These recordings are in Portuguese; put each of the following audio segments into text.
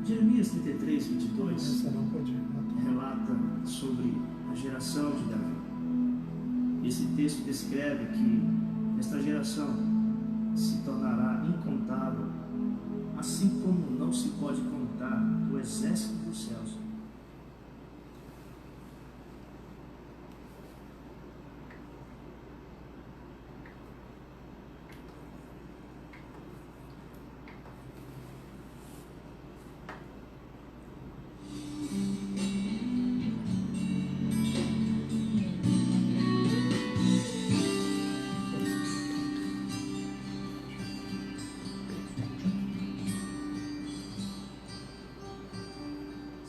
Jeremias 33, 22 não pode ir. relata sobre a geração de Davi. Esse texto descreve que esta geração se tornará incontável, assim como não se pode contar o exército dos céus.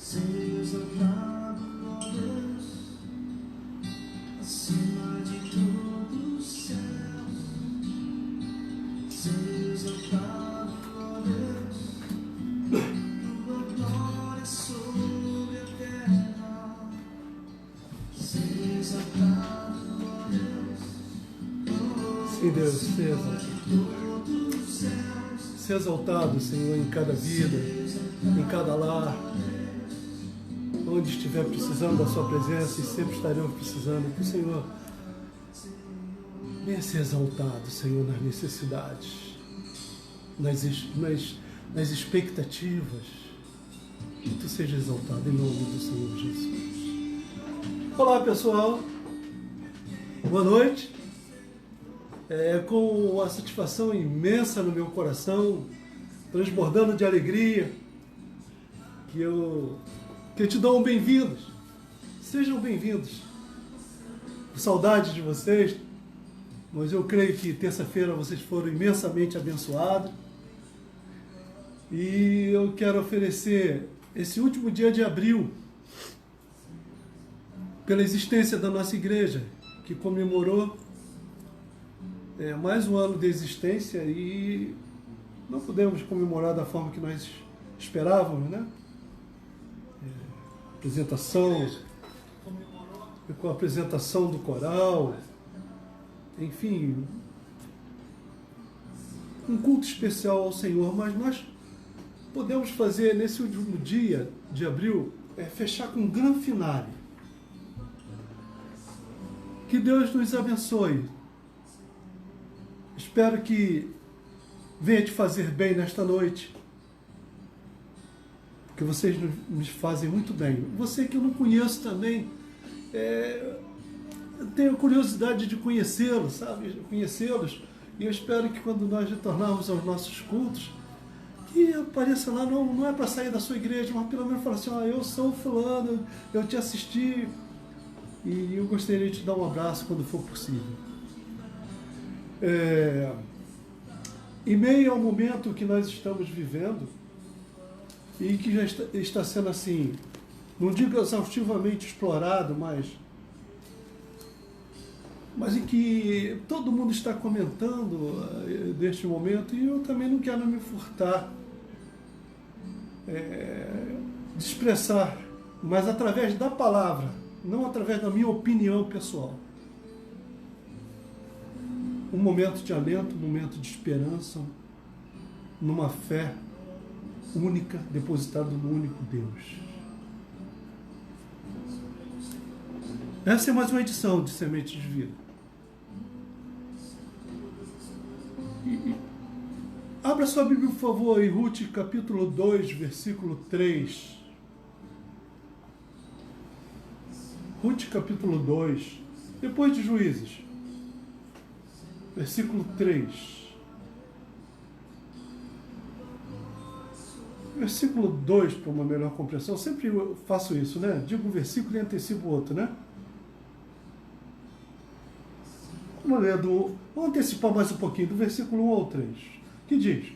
Seja exaltado, ó Deus, acima de todos os céus. Seja exaltado, ó Deus, tua glória sobre a terra. Seja exaltado, ó Deus. Sim, Deus, seja exaltado, Senhor, em cada vida, em cada lar, onde estiver precisando da sua presença, e sempre estaremos precisando, que o Senhor venha ser exaltado, Senhor, nas necessidades, nas expectativas, que tu seja exaltado em nome do Senhor Jesus. Olá, pessoal, boa noite. Com uma satisfação imensa no meu coração, transbordando de alegria, que eu te dou bem-vindos. Sejam bem-vindos. Com saudade de vocês, mas eu creio que terça-feira vocês foram imensamente abençoados. E eu quero oferecer esse último dia de abril, pela existência da nossa igreja, que comemorou mais um ano de existência e não pudemos comemorar da forma que nós esperávamos, né? Com a apresentação do coral, enfim, um culto especial ao Senhor, mas nós podemos fazer nesse último dia de abril, fechar com um grande finale. Que Deus nos abençoe. Espero que venha te fazer bem nesta noite, porque vocês me fazem muito bem. Você que eu não conheço também, eu tenho curiosidade de conhecê-los, sabe? Conhecê-los, e eu espero que quando nós retornarmos aos nossos cultos, que apareça lá, não é para sair da sua igreja, mas pelo menos falar assim, eu sou fulano, eu te assisti, e eu gostaria de te dar um abraço quando for possível. Em meio ao momento que nós estamos vivendo, e que já está sendo assim, não digo exaustivamente explorado, mas em que todo mundo está comentando deste momento, e eu também não quero me furtar de expressar, mas através da palavra, não através da minha opinião pessoal. Um momento de alento, um momento de esperança, numa fé única, depositada no único Deus. Essa é mais uma edição de Sementes de Vida. Abra sua Bíblia, por favor, em Ruth, capítulo 2, versículo 3. Ruth, capítulo 2, depois de Juízes. Versículo 3. Versículo 2, para uma melhor compreensão. Eu sempre faço isso, né? Digo um versículo e antecipo o outro, né? Vamos antecipar mais um pouquinho, do versículo 1 ao 3. Que diz?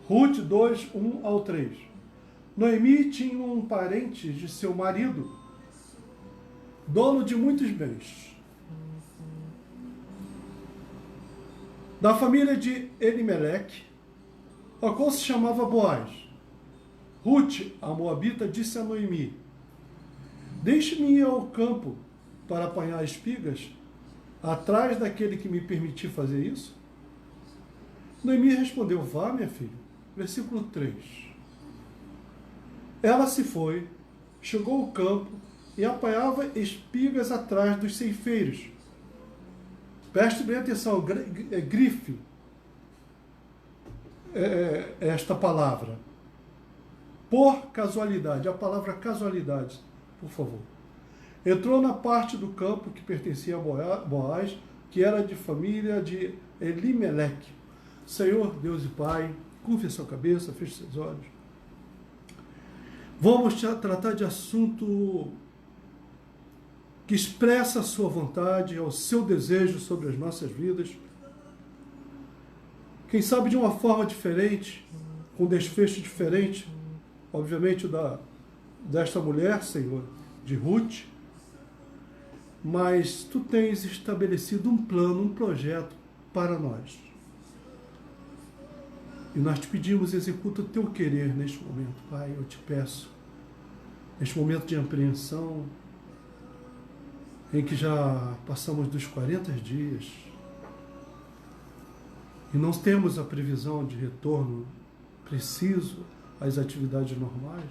Ruth 2, 1 ao 3. Noemi tinha um parente de seu marido, dono de muitos bens, da família de Elimeleque, a qual se chamava Boaz. Ruth, a moabita, disse a Noemi: deixe-me ir ao campo para apanhar espigas atrás daquele que me permitir fazer isso? Noemi respondeu: vá, minha filha. Versículo 3. Ela se foi, chegou ao campo e apanhava espigas atrás dos ceifeiros. Preste bem atenção, grife esta palavra. Por casualidade, a palavra casualidade, por favor. Entrou na parte do campo que pertencia a Boaz, que era de família de Elimeleque. Senhor, Deus e Pai, curve a sua cabeça, feche seus olhos. Vamos tratar de assunto que expressa a sua vontade, o seu desejo sobre as nossas vidas. Quem sabe de uma forma diferente, com desfecho diferente, obviamente desta mulher, Senhor, de Ruth, mas Tu tens estabelecido um plano, um projeto para nós. E nós te pedimos, executa o Teu querer neste momento, Pai, eu te peço, neste momento de apreensão, em que já passamos dos 40 dias, e não temos a previsão de retorno preciso às atividades normais,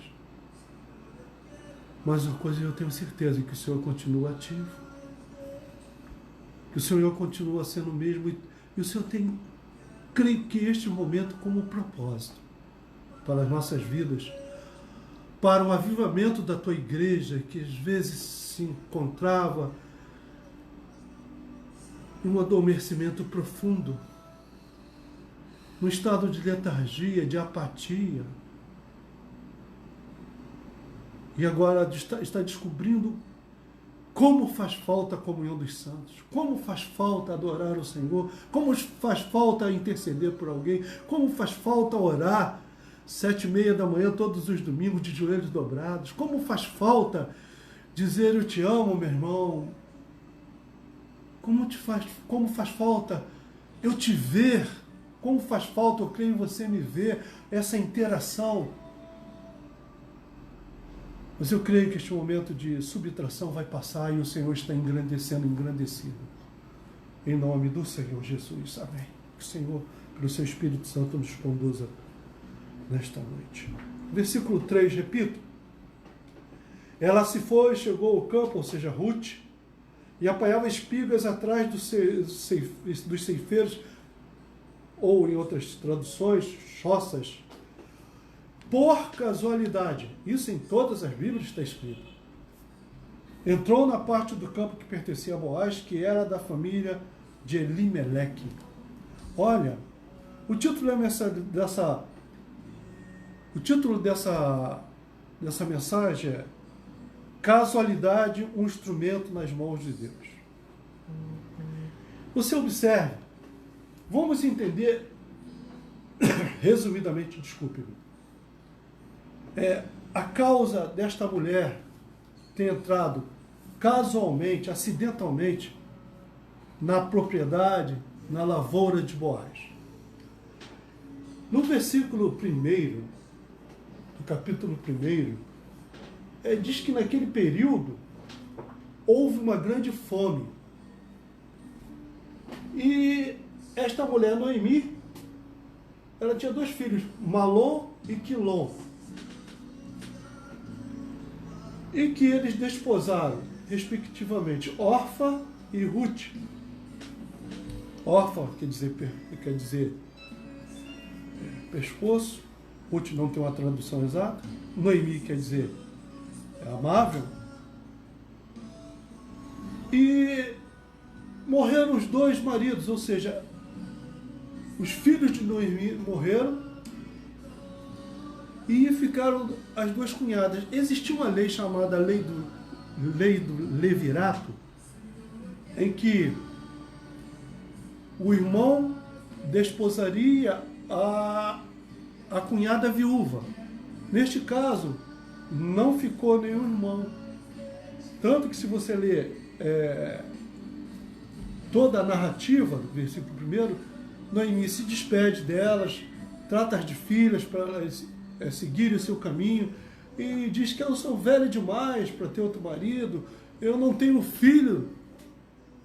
mas uma coisa eu tenho certeza, que o Senhor continua ativo, que o Senhor continua sendo o mesmo, e o Senhor tem, creio que este momento como propósito para as nossas vidas, para o avivamento da Tua igreja, que às vezes se encontrava em um adormecimento profundo, num estado de letargia, de apatia, e agora está descobrindo como faz falta a comunhão dos santos, como faz falta adorar o Senhor, como faz falta interceder por alguém, como faz falta orar 7:30 da manhã todos os domingos de joelhos dobrados, como faz falta dizer eu te amo, meu irmão, como faz falta eu te ver, como faz falta eu creio em você me ver, essa interação. Mas eu creio que este momento de subtração vai passar e o Senhor está engrandecido. Em nome do Senhor Jesus. Amém. Que o Senhor, pelo seu Espírito Santo, nos conduza nesta noite. Versículo 3, repito. Ela se foi, chegou ao campo, ou seja, Ruth, e apanhava espigas atrás dos ceifeiros, ou em outras traduções, choças, por casualidade. Isso em todas as Bíblias está escrito. Entrou na parte do campo que pertencia a Boaz, que era da família de Elimeleque. Olha, o título dessa mensagem é Casualidade, um instrumento nas mãos de Deus. Você observe, vamos entender, resumidamente, desculpe-me, a causa desta mulher ter entrado casualmente, acidentalmente, na propriedade, na lavoura de Boaz. No versículo 1, do capítulo 1, diz que naquele período houve uma grande fome. E esta mulher, Noemi, ela tinha 2 filhos, Malom e Quilom. E que eles desposaram, respectivamente, Orfa e Ruth. Orfa quer dizer pescoço, Ruth não tem uma tradução exata, Noemi quer dizer amável. E morreram os 2 maridos, ou seja, os filhos de Noemi morreram, e ficaram as 2 cunhadas. Existia uma lei chamada lei do Levirato, em que o irmão desposaria a cunhada viúva. Neste caso, não ficou nenhum irmão. Tanto que se você ler toda a narrativa do versículo 1, Noemi se despede delas, trata-as de filhas para elas seguirem o seu caminho, e diz que eu sou velha demais para ter outro marido, eu não tenho filho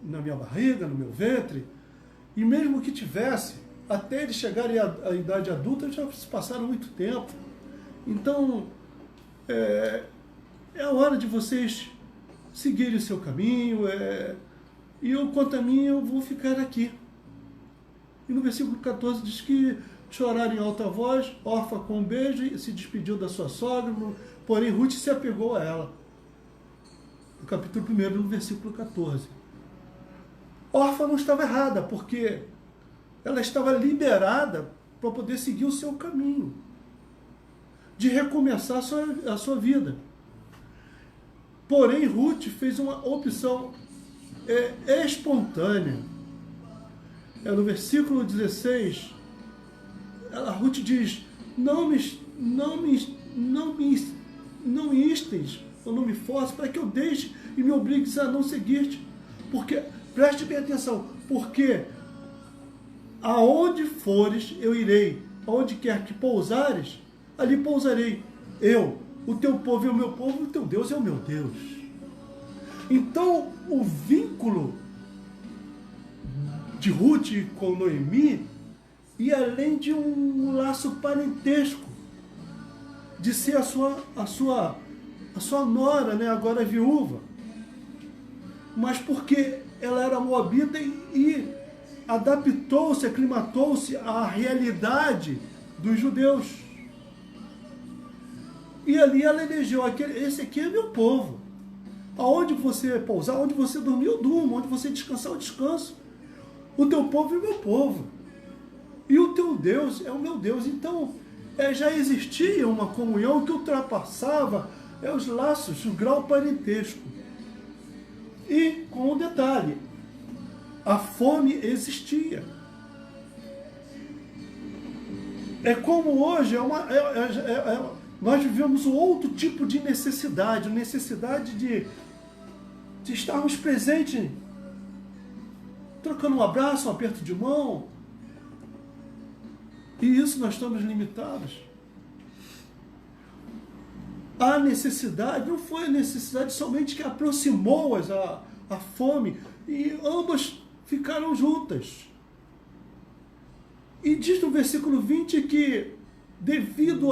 na minha barriga, no meu ventre, e mesmo que tivesse, até eles chegarem à idade adulta já se passaram muito tempo. Então, é a hora de vocês seguirem o seu caminho, e eu, quanto a mim, eu vou ficar aqui. E no versículo 14 diz que choraram em alta voz, Orfa com um beijo e se despediu da sua sogra, porém Ruth se apegou a ela. No capítulo 1, no versículo 14. Orfa não estava errada, porque ela estava liberada para poder seguir o seu caminho, de recomeçar a sua vida. Porém, Ruth fez uma opção espontânea. No versículo 16, Ruth diz: não me instes, ou não me forces, para que eu deixe e me obrigues a não seguir-te. Porque, preste bem atenção, porque aonde fores eu irei, aonde quer que pousares, ali pousarei. Eu, o teu povo é o meu povo, o teu Deus é o meu Deus. Então, o vínculo de Ruth com Noemi ia além de um laço parentesco, de ser a sua nora, né, agora viúva, mas porque ela era moabita e adaptou-se, aclimatou-se à realidade dos judeus. E ali ela elegeu: esse aqui é meu povo. Aonde você pousar, onde você dormir, eu durmo. Onde você descansar, eu descanso. O teu povo é o meu povo. E o teu Deus é o meu Deus. Então, já existia uma comunhão que ultrapassava os laços, o grau parentesco. E, com um detalhe, a fome existia. É como hoje, nós vivemos um outro tipo de necessidade de estarmos presentes, trocando um abraço, um aperto de mão. E isso nós estamos limitados. A necessidade não foi a necessidade somente que aproximou-as a fome, e ambas ficaram juntas. E diz no versículo 20 que, devido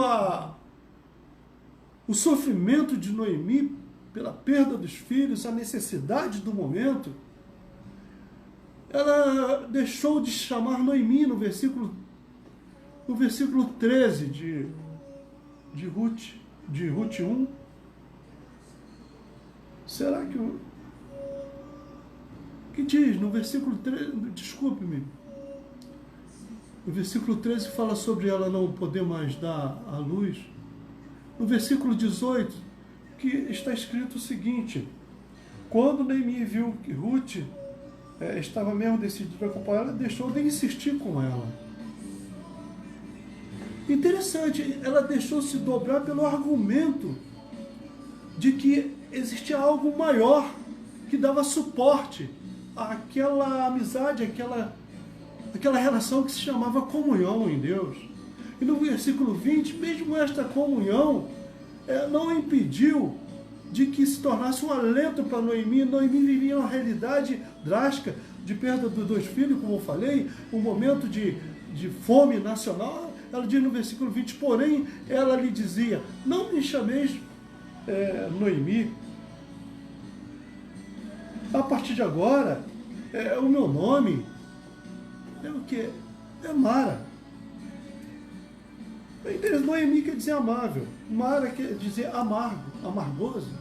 o sofrimento de Noemi pela perda dos filhos, a necessidade do momento, ela deixou de chamar Noemi no versículo 13 de Ruth 1. Será que diz no versículo 13, desculpe-me, no versículo 13 fala sobre ela não poder mais dar à luz. No versículo 18, que está escrito o seguinte: quando Noemi viu que Ruth estava mesmo decidida a acompanhar, ela deixou de insistir com ela. Interessante, ela deixou se dobrar pelo argumento de que existia algo maior que dava suporte àquela amizade, aquela relação que se chamava comunhão em Deus. E no versículo 20, mesmo esta comunhão não impediu de que se tornasse um alento para Noemi. Noemi vivia uma realidade drástica de perda dos 2 filhos, como eu falei, um momento de fome nacional. Ela diz no versículo 20, porém, ela lhe dizia: não me chameis Noemi. A partir de agora, o meu nome é o quê? É Mara. Noemi quer dizer amável. Mara quer dizer amargo, amargoso.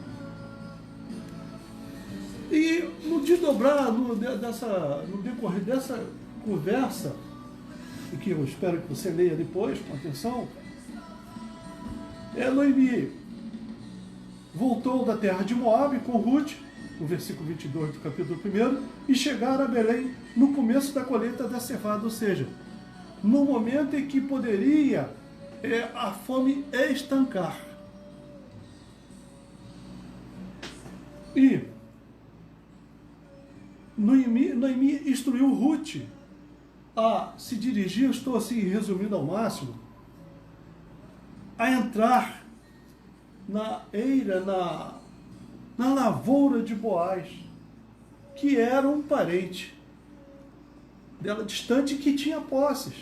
E no desdobrar, no decorrer dessa conversa, e que eu espero que você leia depois, com atenção, Noemi voltou da terra de Moabe com Ruth, no versículo 22 do capítulo 1, e chegaram a Belém no começo da colheita da cevada, ou seja, no momento em que poderia a fome estancar. E Noemi instruiu Ruth a se dirigir, estou assim resumindo ao máximo, a entrar na eira, na lavoura de Boaz, que era um parente dela distante, que tinha posses.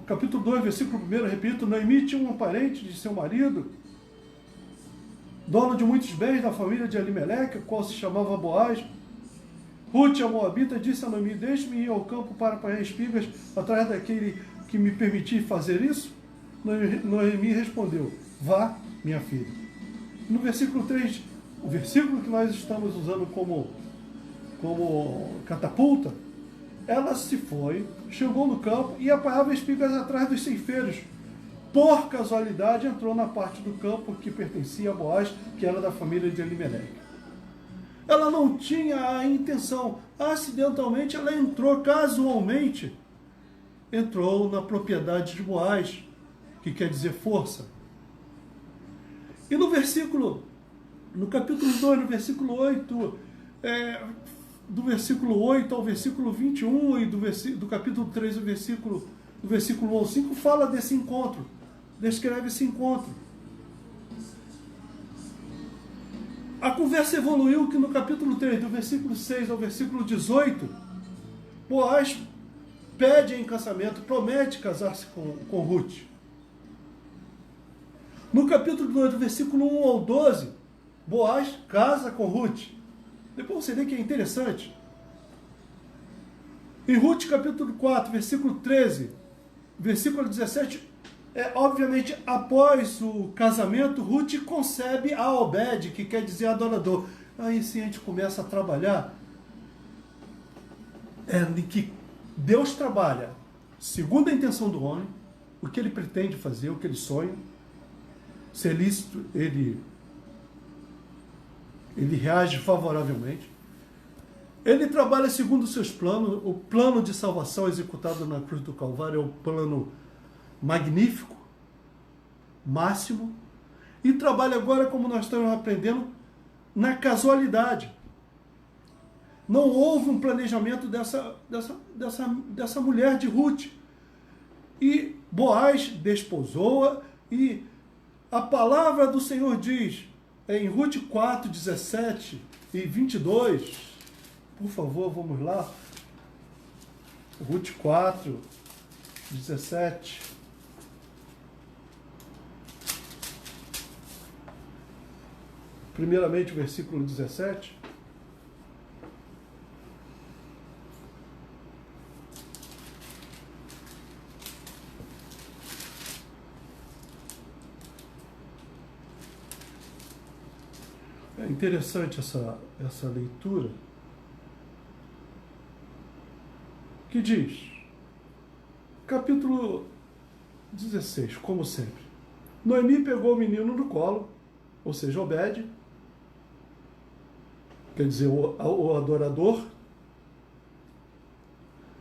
capítulo 2, versículo 1, repito, Noemi tinha um parente de seu marido, dono de muitos bens da família de Elimeleque, o qual se chamava Boaz. Ruth, a moabita, disse a Noemi, deixe-me ir ao campo para apanhar espigas atrás daquele que me permitir fazer isso? Noemi respondeu, vá, minha filha. No versículo 3, o versículo que nós estamos usando como catapulta, ela se foi, chegou no campo e apanhava espigas atrás dos ceifeiros. Por casualidade, entrou na parte do campo que pertencia a Boaz, que era da família de Elimeleque. Ela não tinha a intenção, acidentalmente ela entrou, casualmente, entrou na propriedade de Boaz, que quer dizer força. E no capítulo 2, no versículo 8, do versículo 8 ao versículo 21 e do capítulo 3, do versículo 1 ao 5, fala desse encontro, descreve esse encontro. A conversa evoluiu que no capítulo 3, do versículo 6 ao versículo 18, Boaz pede em casamento, promete casar-se com Ruth. No capítulo 2, do versículo 1 ao 12, Boaz casa com Ruth. Depois você vê que é interessante. Em Ruth, capítulo 4, versículo 13, versículo 17, obviamente, após o casamento, Ruth concebe a Obed, que quer dizer adorador. Aí sim a gente começa a trabalhar em que Deus trabalha segundo a intenção do homem, o que ele pretende fazer, o que ele sonha. Se é lícito, ele reage favoravelmente. Ele trabalha segundo os seus planos. O plano de salvação executado na cruz do Calvário é um plano magnífico, máximo. E trabalha agora, como nós estamos aprendendo, na casualidade. Não houve um planejamento dessa mulher de Ruth. E Boaz desposou-a, e a palavra do Senhor diz, em Ruth 4, 17 e 22, por favor, vamos lá. Ruth 4, 17. Primeiramente o versículo 17. É interessante essa leitura, que diz, capítulo 16, como sempre, Noemi pegou o menino no colo, ou seja, Obed, quer dizer, o adorador,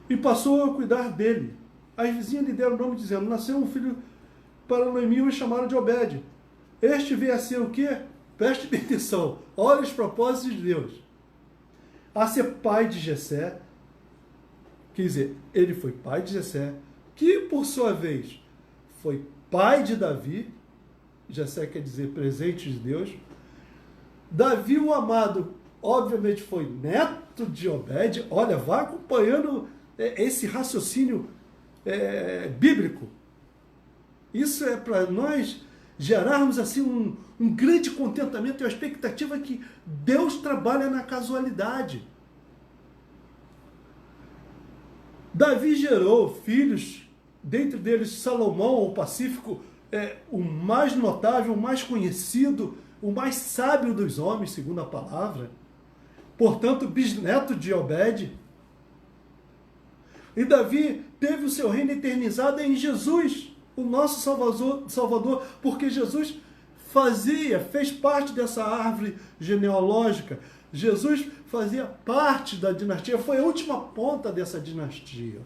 e passou a cuidar dele. As vizinhas lhe deram o nome dizendo, nasceu um filho para Noemi e o chamaram de Obed. Este veio a ser o quê? Preste atenção, olha os propósitos de Deus. A ser pai de Jessé, quer dizer, ele foi pai de Jessé, que por sua vez foi pai de Davi, Jessé quer dizer presente de Deus. Davi o amado, obviamente foi neto de Obed. Olha, vá acompanhando esse raciocínio bíblico. Isso é para nós gerarmos assim um grande contentamento e a expectativa que Deus trabalha na casualidade. Davi gerou filhos, dentre deles Salomão, o pacífico, o mais notável, o mais conhecido, o mais sábio dos homens, segundo a palavra. Portanto, bisneto de Obed. E Davi teve o seu reino eternizado em Jesus, o nosso Salvador, porque Jesus fez parte dessa árvore genealógica. Jesus fazia parte da dinastia, foi a última ponta dessa dinastia.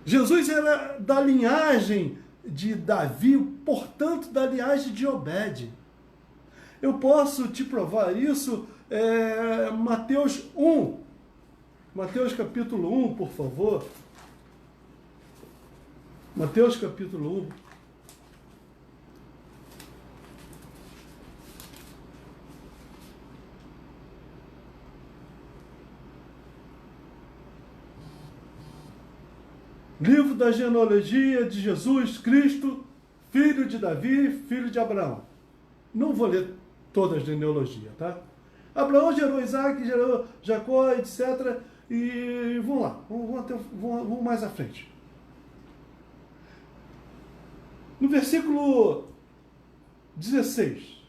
Jesus era da linhagem de Davi, portanto, da linhagem de Obed. Eu posso te provar isso, Mateus 1. Mateus capítulo 1, por favor. Mateus capítulo 1. Livro da genealogia de Jesus Cristo, filho de Davi, filho de Abraão. Não vou ler toda a genealogia, tá? Abraão gerou Isaac, gerou Jacó, etc. E vamos lá, vamos mais à frente. No versículo 16.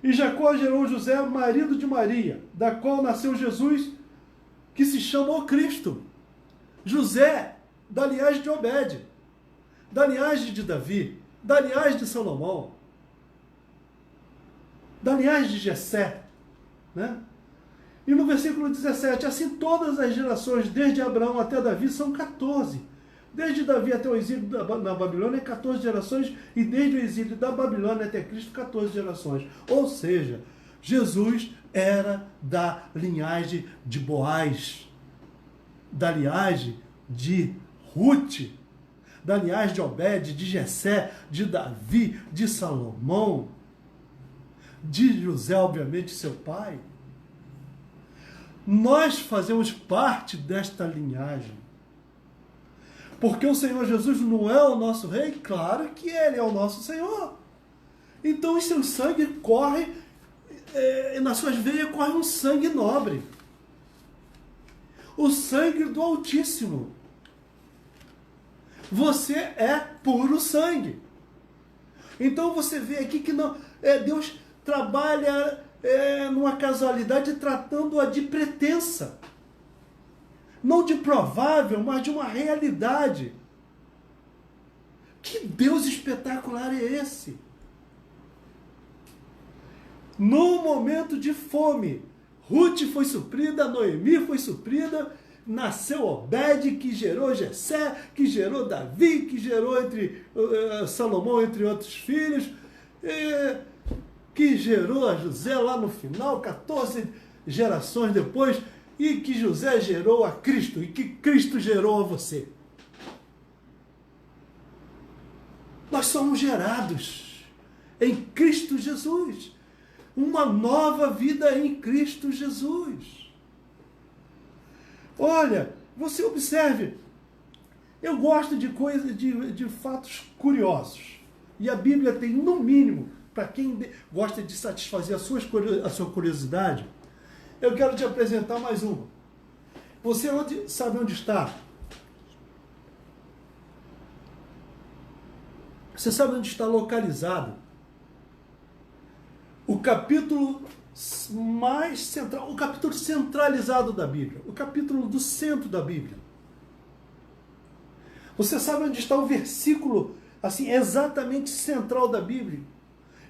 E Jacó gerou José, marido de Maria, da qual nasceu Jesus, que se chama o Cristo. José, da linhagem de Obed, da linhagem de Davi, da linhagem de Salomão, da linhagem de Jessé, né? E no versículo 17, assim todas as gerações, desde Abraão até Davi, são 14. Desde Davi até o exílio na Babilônia, 14 gerações, e desde o exílio da Babilônia até Cristo, 14 gerações. Ou seja, Jesus era da linhagem de Boaz, da linhagem de Ruth, da linhagem de Obed, de Jessé, de Davi, de Salomão, de José, obviamente, seu pai. Nós fazemos parte desta linhagem. Porque o Senhor Jesus não é o nosso rei? Claro que ele é o nosso Senhor. Então, o seu sangue corre, nas suas veias corre um sangue nobre. O sangue do Altíssimo. Você é puro sangue. Então você vê aqui que não, Deus trabalha numa casualidade tratando-a de pretensa. Não de provável, mas de uma realidade. Que Deus espetacular é esse? No momento de fome, Ruth foi suprida, Noemi foi suprida, nasceu Obed, que gerou Jessé, que gerou Davi, que gerou Salomão, entre outros filhos, que gerou a José lá no final, 14 gerações depois, e que José gerou a Cristo, e que Cristo gerou a você. Nós somos gerados em Cristo Jesus. Uma nova vida em Cristo Jesus. Olha, você observe, eu gosto de coisas, de fatos curiosos. E a Bíblia tem, no mínimo, para quem gosta de satisfazer a sua curiosidade, eu quero te apresentar mais uma. Você sabe onde está? Você sabe onde está localizado o capítulo mais central, o capítulo centralizado da Bíblia, o capítulo do centro da Bíblia? Você sabe onde está o versículo assim exatamente central da Bíblia?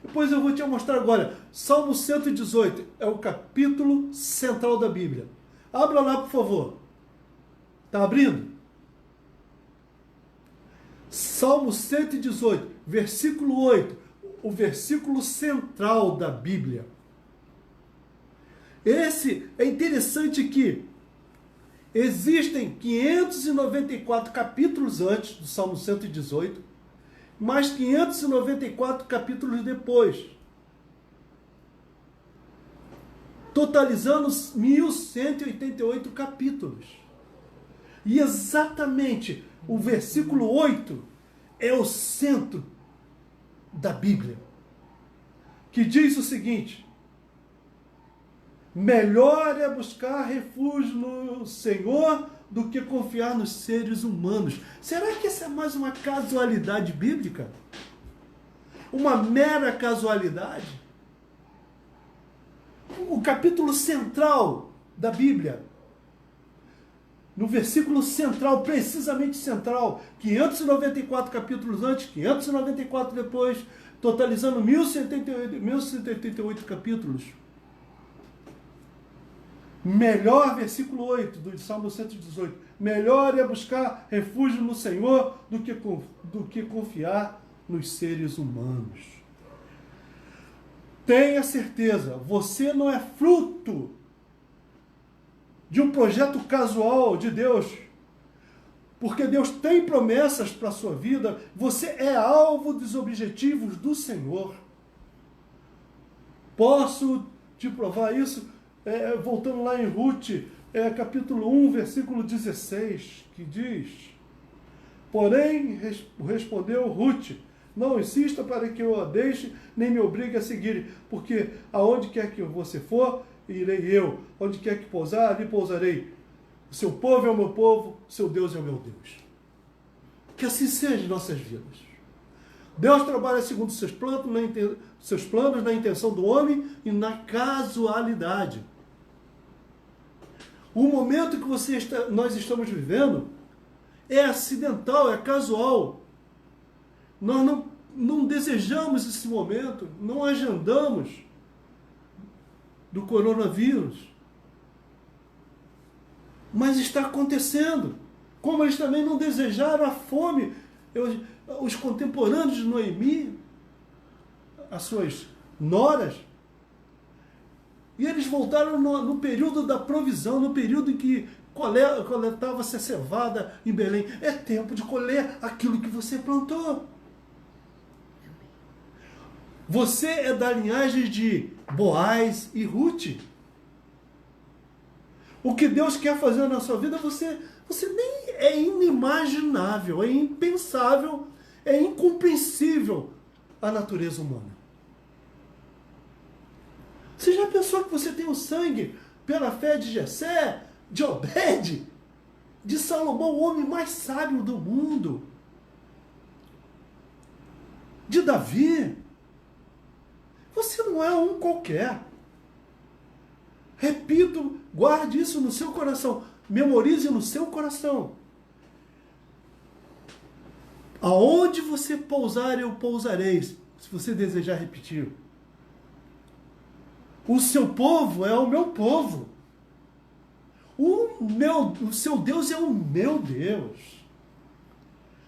Depois eu vou te mostrar agora. Salmo 118 é o capítulo central da Bíblia. Abra lá, por favor. Está abrindo? Salmo 118, versículo 8, o versículo central da Bíblia. Esse é interessante que existem 594 capítulos antes do Salmo 118, mais 594 capítulos depois, totalizando 1188 capítulos. E exatamente o versículo 8 é o centro da Bíblia, que diz o seguinte: melhor é buscar refúgio no Senhor do que confiar nos seres humanos. Será que essa é mais uma casualidade bíblica? Uma mera casualidade? O capítulo central da Bíblia, no versículo central, precisamente central, 594 capítulos antes, 594 depois, totalizando 1188 capítulos. Melhor, versículo 8 do Salmo 118, melhor é buscar refúgio no Senhor do que confiar nos seres humanos. Tenha certeza, você não é fruto de um projeto casual de Deus, porque Deus tem promessas para a sua vida, você é alvo dos objetivos do Senhor. Posso te provar isso? Voltando lá em Ruth, capítulo 1, versículo 16, que diz: porém, respondeu Ruth, não insista para que eu a deixe, nem me obrigue a seguir, porque aonde quer que você for, irei eu. Onde quer que pousar, ali pousarei. O seu povo é o meu povo, o seu Deus é o meu Deus. Que assim seja em nossas vidas. Deus trabalha segundo seus planos na intenção do homem e na casualidade. O momento que nós estamos vivendo é acidental, é casual. Nós não desejamos esse momento, não agendamos do coronavírus. Mas está acontecendo. Como eles também não desejaram a fome. Os contemporâneos de Noemi, as suas noras, e eles voltaram no período da provisão, no período em que coletava-se a cevada em Belém. É tempo de colher aquilo que você plantou. Você é da linhagem de Boaz e Ruth. O que Deus quer fazer na sua vida, você nem é inimaginável, é impensável, é incompreensível a natureza humana. Você já pensou que você tem o sangue pela fé de Jessé, de Obed, de Salomão, o homem mais sábio do mundo, de Davi? Você não é um qualquer. Repito, guarde isso no seu coração. Memorize no seu coração. Aonde você pousar, eu pousarei, se você desejar repetir. O seu povo é o meu povo. O seu Deus é o meu Deus.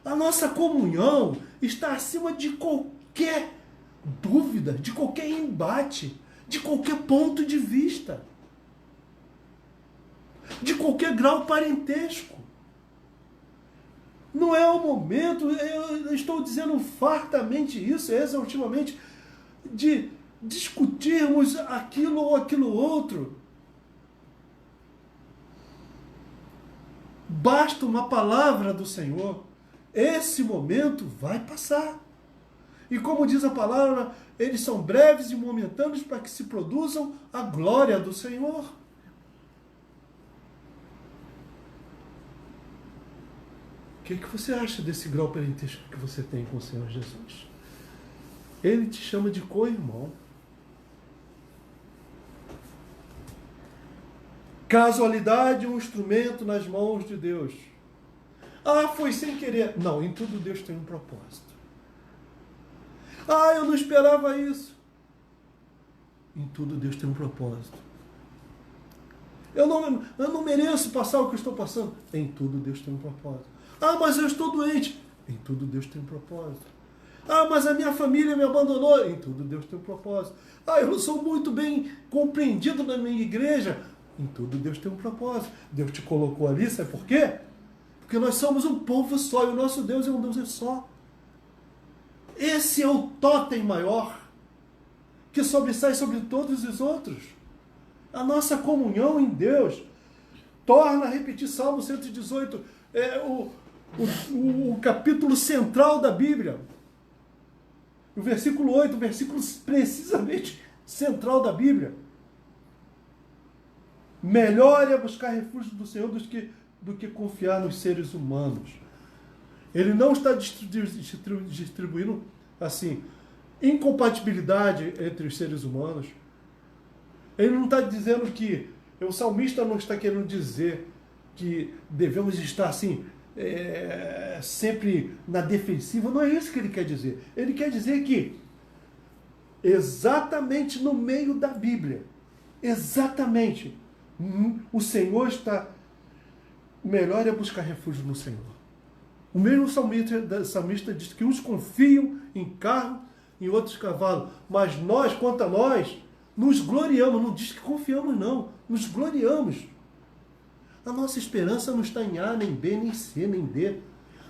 A nossa comunhão está acima de qualquer dúvida, de qualquer embate, de qualquer ponto de vista, de qualquer grau parentesco. Não é o momento, eu estou dizendo fartamente isso, exaustivamente, de discutirmos aquilo ou aquilo outro. Basta uma palavra do Senhor. Esse momento vai passar. E como diz a palavra, eles são breves e momentâneos para que se produzam a glória do Senhor. O que você acha desse grau parentesco que você tem com o Senhor Jesus? Ele te chama de co-irmão. Casualidade, um instrumento nas mãos de Deus. Ah, foi sem querer. Não, em tudo Deus tem um propósito. Ah, eu não esperava isso. Em tudo Deus tem um propósito. Eu não mereço passar o que eu estou passando. Em tudo Deus tem um propósito. Ah, mas eu estou doente. Em tudo Deus tem um propósito. Ah, mas a minha família me abandonou. Em tudo Deus tem um propósito. Ah, eu não sou muito bem compreendido na minha igreja. Em tudo Deus tem um propósito. Deus te colocou ali, sabe por quê? Porque nós somos um povo só e o nosso Deus é um Deus só. Esse é o tótem maior que sobressai sobre todos os outros. A nossa comunhão em Deus torna a repetir Salmo 118, o capítulo central da Bíblia. O versículo 8, o versículo precisamente central da Bíblia. Melhor é buscar refúgio do Senhor do que confiar nos seres humanos. Ele não está distribuindo, assim, incompatibilidade entre os seres humanos. Ele não está dizendo que... O salmista não está querendo dizer que devemos estar, assim, sempre na defensiva. Não é isso que ele quer dizer. Ele quer dizer que, exatamente no meio da Bíblia, exatamente, o Senhor está... Melhor é buscar refúgio no Senhor. O mesmo salmista diz que uns confiam em carro, em outros cavalos. Mas nós, quanto a nós, nos gloriamos. Não diz que confiamos, não. Nos gloriamos. A nossa esperança não está em A, nem B, nem C, nem D.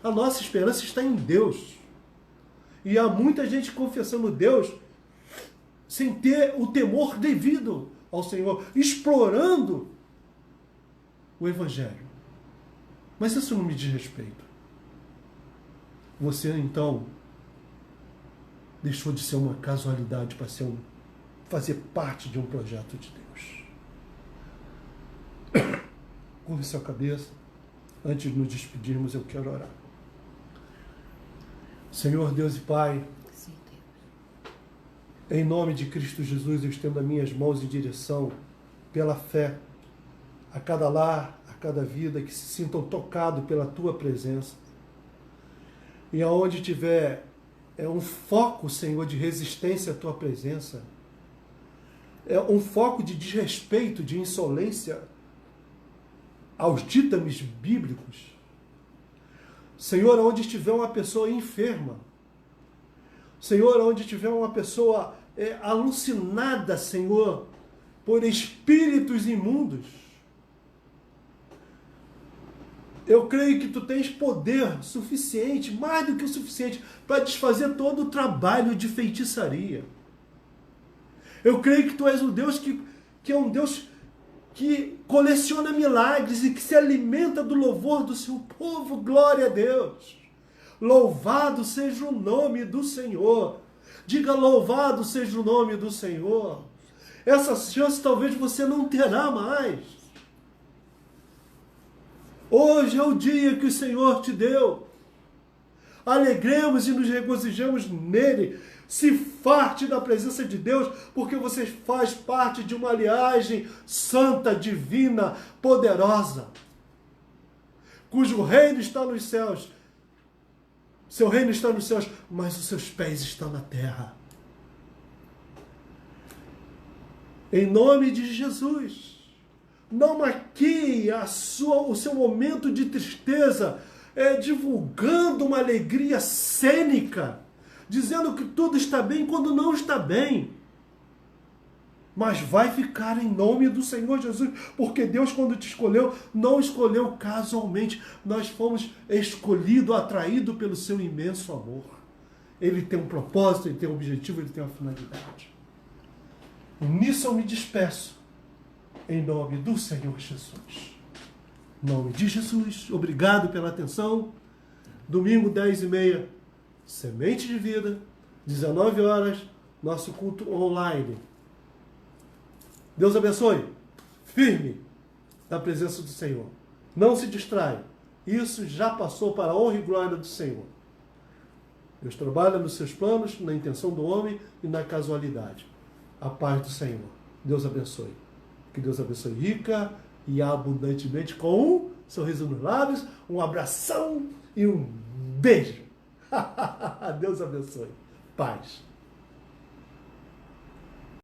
A nossa esperança está em Deus. E há muita gente confessando Deus sem ter o temor devido ao Senhor, explorando o Evangelho. Mas isso não me diz respeito. Você, então, deixou de ser uma casualidade para fazer parte de um projeto de Deus. Curve sua cabeça. Antes de nos despedirmos, eu quero orar. Senhor Deus e Pai, em nome de Cristo Jesus, eu estendo as minhas mãos em direção, pela fé, a cada lar, a cada vida que se sintam tocados pela Tua presença. E aonde tiver um foco, Senhor, de resistência à Tua presença, um foco de desrespeito, de insolência aos ditames bíblicos. Senhor, onde estiver uma pessoa enferma, Senhor, onde estiver uma pessoa alucinada, Senhor, por espíritos imundos, eu creio que Tu tens poder suficiente, mais do que o suficiente, para desfazer todo o trabalho de feitiçaria. Eu creio que Tu és um Deus que é um Deus que coleciona milagres e que se alimenta do louvor do Seu povo. Glória a Deus! Louvado seja o nome do Senhor. Diga: louvado seja o nome do Senhor. Essa chance talvez você não terá mais. Hoje é o dia que o Senhor te deu. Alegremos e nos regozijamos nele. Se farte da presença de Deus, porque você faz parte de uma linhagem santa, divina, poderosa, cujo reino está nos céus. Seu reino está nos céus, mas os seus pés estão na terra. Em nome de Jesus, não maquie o seu momento de tristeza, divulgando uma alegria cênica, dizendo que tudo está bem quando não está bem. Mas vai ficar em nome do Senhor Jesus, porque Deus, quando te escolheu, não escolheu casualmente. Nós fomos escolhidos, atraídos pelo seu imenso amor. Ele tem um propósito, ele tem um objetivo, ele tem uma finalidade. E nisso eu me despeço, em nome do Senhor Jesus. Em nome de Jesus, obrigado pela atenção. Domingo, 10h30, Semente de Vida, 19 horas, nosso culto online. Deus abençoe. Firme na presença do Senhor. Não se distrai. Isso já passou para a honra e glória do Senhor. Deus trabalha nos seus planos, na intenção do homem e na casualidade. A paz do Senhor. Deus abençoe. Que Deus abençoe rica e abundantemente, com um sorriso nos lábios, um abração e um beijo. Deus abençoe. Paz.